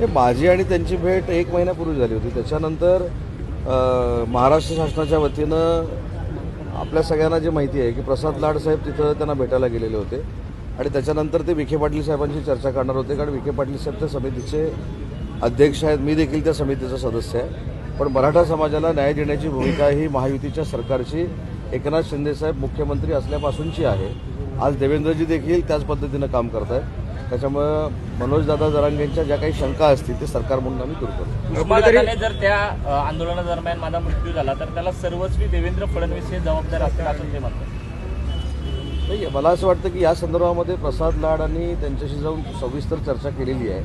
हे माझी आणि त्यांची भेट 1 महिन्यापूर्वी झाली होती. त्याच्यानंतर महाराष्ट्र शासनाच्या वतीनं आपल्या सगळ्यांना जे माहिती आहे की प्रसाद लाड साहेब तिथं त्यांना भेटायला गेलेले होते आणि त्याच्यानंतर ते विखे पाटील साहेबांची चर्चा करणार होते, कारण विखे पाटील साहेब त्या समितीचे अध्यक्ष आहेत. मी देखील त्या समितीचा सदस्य आहे. पण मराठा समाजाला न्याय देण्याची भूमिका ही महायुतीच्या सरकारची एकनाथ शिंदेसाहेब मुख्यमंत्री असल्यापासूनची आहे. आज देवेंद्रजी देखील त्याच पद्धतीनं काम करत आहेत. त्याच्यामुळं मनोजदादा जरांगेंच्या ज्या काही शंका असतील ते सरकार म्हणून आम्ही दूर करतो. उस्मानाबादने जर त्या आंदोलनादरम्यान माझा मृत्यू झाला तर त्याला सर्वस्वी देवेंद्र फडणवीस हे जबाबदार असतील असं ते म्हणतात. नाही, मला असं वाटतं की या संदर्भामध्ये प्रसाद लाडांनी त्यांच्याशी जाऊन सविस्तर चर्चा केलेली आहे.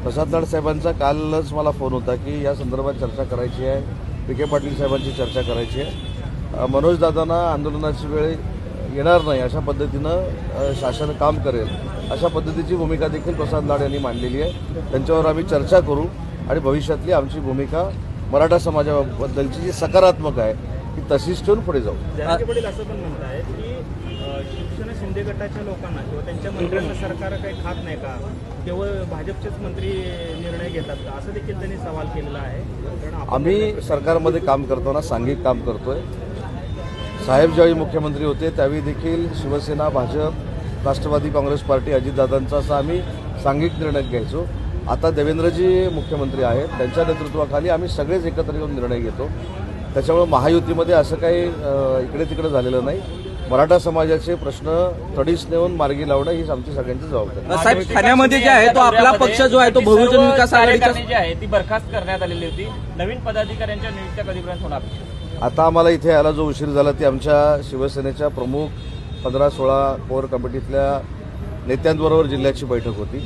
प्रसाद लाड साहेबांचा कालच मला फोन होता की या संदर्भात चर्चा करायची आहे, विखे पाटील साहेबांची चर्चा करायची आहे. मनोजदादांना आंदोलनाची वेळ येणार नाही अशा पद्धतीनं शासन काम करेल अशा पद्धतीची भूमिका देखील प्रसाद लाड यांनी मांडलेली आहे. त्यांच्यावर आम्ही चर्चा करू आणि भविष्यातली आमची भूमिका मराठा समाजाबद्दलची जी सकारात्मक आहे ती तशीच ठेवून पुढे जाऊ. जरांगे पाटील असं पण म्हणत आहेत की शिवसेना शिंदे गटाच्या लोकांना किंवा त्यांच्या मंत्र्यांना सरकार काही खात नाही का, केवळ भाजपचेच मंत्री निर्णय घेतात का, असं देखील त्यांनी सवाल केलेला आहे. कारण आम्ही सरकारमध्ये काम करताना सांघिक काम करतोय. साहेब ज्यावेळी मुख्यमंत्री होते त्यावेळी देखील शिवसेना, भाजप, राष्ट्रवादी काँग्रेस पार्टी, अजितदादांचा असा आम्ही सांघिक निर्णय घ्यायचो. आता देवेंद्रजी मुख्यमंत्री आहेत, त्यांच्या नेतृत्वाखाली आम्ही सगळेच एकत्र येऊन निर्णय घेतो. त्याच्यामुळे महायुतीमध्ये असं काही इकडे तिकडे झालेलं नाही. मराठा समाजाचे प्रश्न तडीस नेऊन मार्गी लावणं ही आमची सगळ्यांची जबाबदारी. साहेब, ठाण्यामध्ये जे आहे तो आपला पक्ष जो आहे तो बहुजन विकास आघाडीचा जी आहे ती बरखास्त करण्यात आलेली होती. नवीन पदाधिकाऱ्यांच्या नियुक्त्या कधीपर्यंत होणार? आता आम्हाला इथे यायला जो उशीर झाला ती आमच्या शिवसेनेच्या प्रमुख 15-16 कोर कमिटीतल्या नेत्यांबरोबर जिल्ह्याची बैठक होती.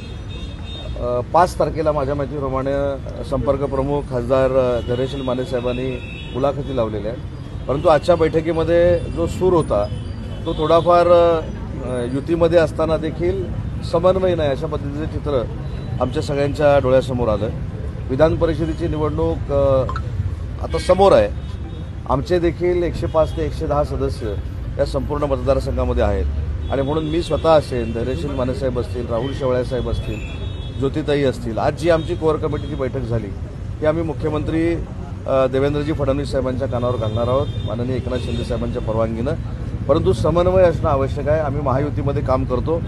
5 तारखेला माझ्या माहितीप्रमाणे संपर्क प्रमुख खासदार धैर्यशील माने साहेबांनी मुलाखती लावलेल्या आहेत. परंतु आजच्या बैठकीमध्ये जो सूर होता तो थोडाफार युतीमध्ये असताना देखील समन्वय नाही अशा पद्धतीचं चित्र आमच्या सगळ्यांच्या डोळ्यासमोर आलं. विधान परिषदेची निवडणूक आता समोर आहे. आमचे देखील 105 ते 110 सदस्य या संपूर्ण मतदारसंघामध्ये आहेत आणि म्हणून मी स्वतः असेल, धैर्यशील मानेसाहेब असतील, राहुल शेवाळेसाहेब असतील, ज्योतिताई असतील, आज जी आमची कोर कमिटीची बैठक झाली ती आम्ही मुख्यमंत्री देवेंद्रजी फडणवीस साहेबांच्या कानावर घालणार आहोत माननीय एकनाथ शिंदे साहेबांच्या परवानगीनं. परंतु समन्वय असणं आवश्यक आहे. आम्ही महायुतीमध्ये काम करतो.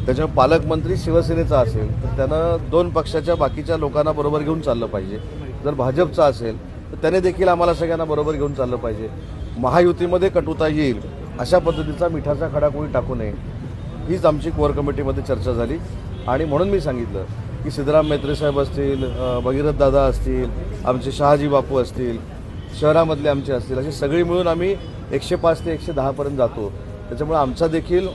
त्याच्यामुळे पालकमंत्री शिवसेनेचा असेल तर त्यानं 2 पक्षाच्या बाकीच्या लोकांना बरोबर घेऊन चाललं पाहिजे. जर भाजपचा असेल तर त्याने देखील आम्हाला सगळ्यांना बरोबर घेऊन चाललं पाहिजे. महायुतीमध्ये कटुता येईल अशा पद्धतीचा मिठाचा खडा कोणी टाकू नये हीच आमची कोर कमिटीमध्ये चर्चा झाली. आणि म्हणून मी सांगितलं की सिद्धराम म्हेत्रे साहेब असतील, भगीरथ दादा असतील, आमचे शहाजी बापू असतील, शहरामधले आमचे असतील, अशी सगळी मिळून आम्ही 105 ते 110 पर्यंत जातो. त्याच्यामुळे आमचा देखील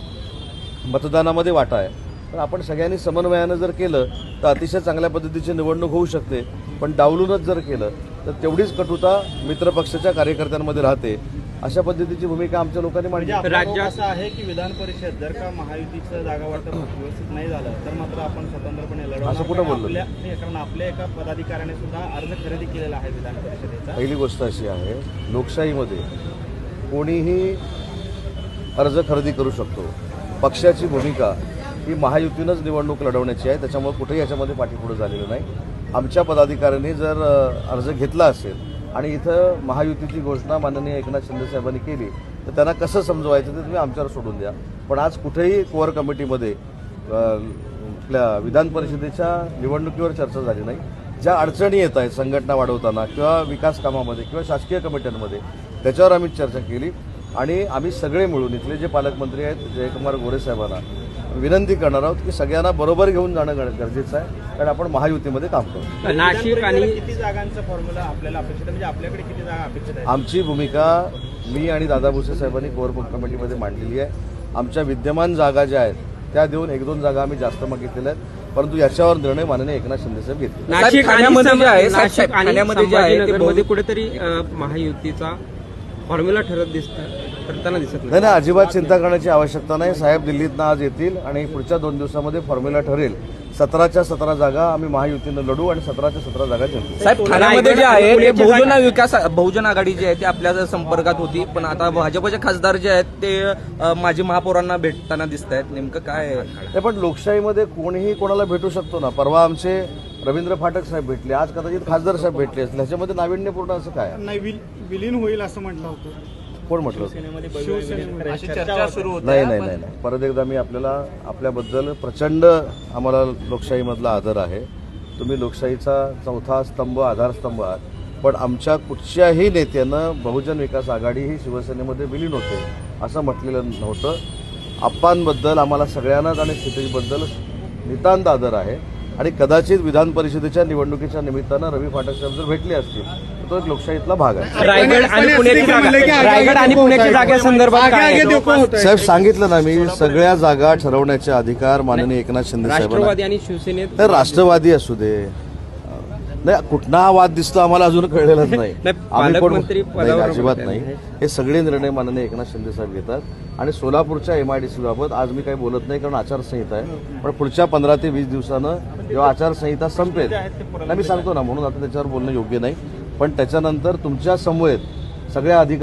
मतदानामध्ये वाटा आहे. पण आपण सगळ्यांनी समन्वयानं जर केलं तर अतिशय चांगल्या पद्धतीची निवडणूक होऊ शकते. पण डावलूनच जर केलं तर तेवढीच कटुता मित्रपक्षाच्या कार्यकर्त्यांमध्ये राहते. अशा पद्धतीची भूमिका आमच्या लोकांनी मांडली. राज्यात असं आहे की विधान परिषद जर का महायुतीचं जागा वाटप व्यवस्थित नाही झालं तर मात्र आपण स्वतंत्रपणे लढवणार. असं कुठं बोललो? कारण आपल्या एका पदाधिकाऱ्याने सुद्धा अर्ज खरेदी केलेला आहे विधान परिषदेचा. पहिली गोष्ट अशी आहे, लोकशाहीमध्ये कोणीही अर्ज खरेदी करू शकतो. पक्षाची भूमिका ही महायुतीनंच निवडणूक लढवण्याची आहे. त्याच्यामुळे कुठेही याच्यामध्ये पाठीपुढे झालेलं नाही. आमच्या पदाधिकाऱ्यांनी जर अर्ज घेतला असेल आणि इथं महायुतीची घोषणा माननीय एकनाथ शिंदे साहेबांनी केली तर त्यांना कसं समजवायचं ते तुम्ही आमच्यावर सोडून द्या. पण आज कुठेही कोर कमिटीमध्ये आपल्या विधान परिषदेच्या निवडणुकीवर चर्चा झाली नाही. ज्या अडचणी येत आहेत संघटना वाढवताना किंवा विकास कामामध्ये किंवा शासकीय कमिट्यांमध्ये त्याच्यावर आम्ही चर्चा केली. आणि आम्ही सगळे मिळून इथले जे पालकमंत्री आहेत जयकुमार गोरे साहेबांना विनंती करणार आहोत की सगळ्यांना बरोबर घेऊन जाणं गरजेचं आहे, कारण आपण महायुतीमध्ये काम करतो. नाशिक आणि किती जागांचा फॉर्म्युला आपल्याला अपेक्षित आहे, म्हणजे आपल्याकडे किती जागा अपेक्षित आहे? आमची भूमिका मी आणि दादा भुसे साहेबांनी कोर कमिटीमध्ये मांडलेली आहे. आमच्या विद्यमान जागा ज्या आहेत त्या देऊन 1-2 जागा आम्ही जास्त मागितलेल्या आहेत. परंतु याच्यावर निर्णय माननीय एकनाथ शिंदे साहेब घेतले. नाशिक ठाण्यामध्ये कुठेतरी महायुतीचा फॉर्म्युला ठरताना दिसत नाही. अजिबात चिंता करण्याची आवश्यकता नाही. साहेब दिल्लीतनं आज येतील आणि पुढच्या 2 दिवसामध्ये फॉर्म्युला ठरेल. 17च्या 17 जागा आम्ही महायुतीनं लढू आणि 17च्या 17 जागा जिंकू. साहेब, ठाण्यामध्ये जे आहे ते बहुजन आघाडी जी आहे ती आपल्या संपर्कात होती, पण आता भाजपचे खासदार जे आहेत ते माजी महापौरांना भेटताना दिसत आहेत. नेमकं काय आहे? पण लोकशाहीमध्ये कोणीही कोणाला भेटू शकतो ना. परवा आमचे रवींद्र फाटक साहेब भेटले, आज कदाचित खासदार साहेब भेटले असतील. ह्याच्यामध्ये नाविन्यपूर्ण असं काय आहे? नाही विलीन होईल असं म्हटलं होतं. कोण म्हटलं होतं? शिवसेनेमध्ये अशी चर्चा सुरू होती. नाही नाही नाही नाही. परत एकदा मी आपल्याबद्दल प्रचंड आम्हाला लोकशाहीमधला आदर आहे. तुम्ही लोकशाहीचा चौथा स्तंभ, आधारस्तंभ आहात. पण आमच्या कुठच्याही नेत्यानं बहुजन विकास आघाडी ही शिवसेनेमध्ये विलीन होते असं म्हटलेलं नव्हतं. आप्पांबद्दल आम्हाला सगळ्यांनाच आणि क्षितिजबद्दल नितांत आदर आहे. आणि कदाचित विधान परिषदेच्या निवडणुकीच्या निमित्तानं रवी फाटक साहेब जर भेटले असतील तर तो एक लोकशाहीतला भाग आहे. रायगड आणि पुण्याची जागेसंदर्भात काय आहे? साहेब सांगितलं ना मी, सगळ्या जागा ठरवण्याचे अधिकार माननीय एकनाथ शिंदे साहेबांना. राष्ट्रवादी आणि शिवसेनेत तर राष्ट्रवादी असू दे, नाही कुठला हा वाद दिसतो आम्हाला अजून कळलेलाच नाही. आम्ही कोण पालकमंत्री नाही, पदावर अजिबात होते. नाही. हे सगळे निर्णय माननीय एकनाथ शिंदे साहेब घेतात. आणि सोलापूरच्या MIDC बाबत आज मी काही बोलत नाही कारण आचारसंहिता आहे. पण पुढच्या 15 ते 20 दिवसानं जेव्हा आचारसंहिता संपेल नाही, मी सांगतो ना, म्हणून आता त्याच्यावर बोलणं योग्य नाही. पण त्याच्यानंतर तुमच्या समवेत सगळ्या अधिकार